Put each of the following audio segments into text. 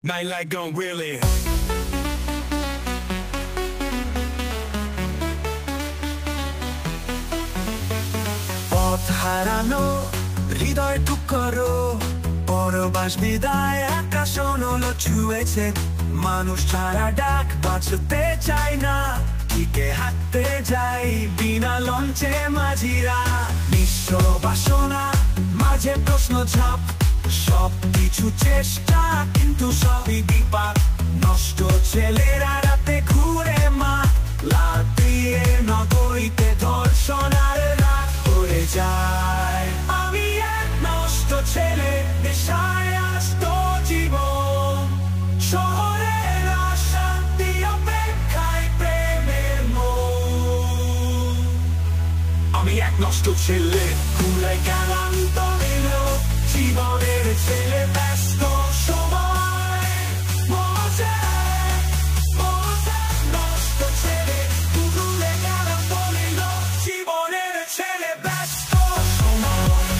Nightlight gone really. পথ হারানো হৃদয় টুকরো পরবাস বিদায় আকাশ অনলো ছুঁয়েছে মানুষ ছাড়া ডাক বাঁচতে চায় না টিকে হাঁটতে যাই বিনা লঞ্চে মাঝিরা নিঃস্ব বাসনা মাঝে প্রশ্ন ছাপ সব কিছু চেষ্টা কিন্তু সবই বিপাক নষ্ট ছেলেরা রাতে ঘুরে মা লাতিয়ে নগরীতে ধর্ষণ আর রাত করে যায় আমি এক নষ্ট ছেলে নেশায় আসত জীবন শহরের অশান্তি অপেক্ষায় প্রেমের মন আমি এক নষ্ট ছেলে ঘুরে গেলাম তবেও জীবনের ছেলে ব্যস্ত সময় মজা নষ্ট ছেলে ঘুরে গেলাম বলিল জীবনের ছেলে ব্যস্ত সময়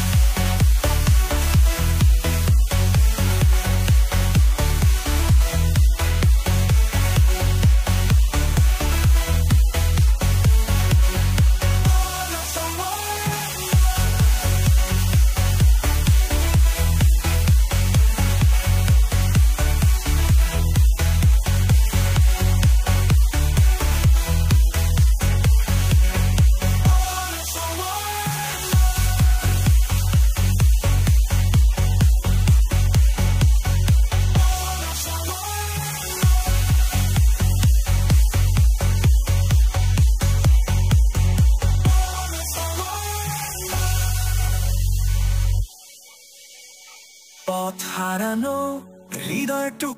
পথ হারানো হৃদয়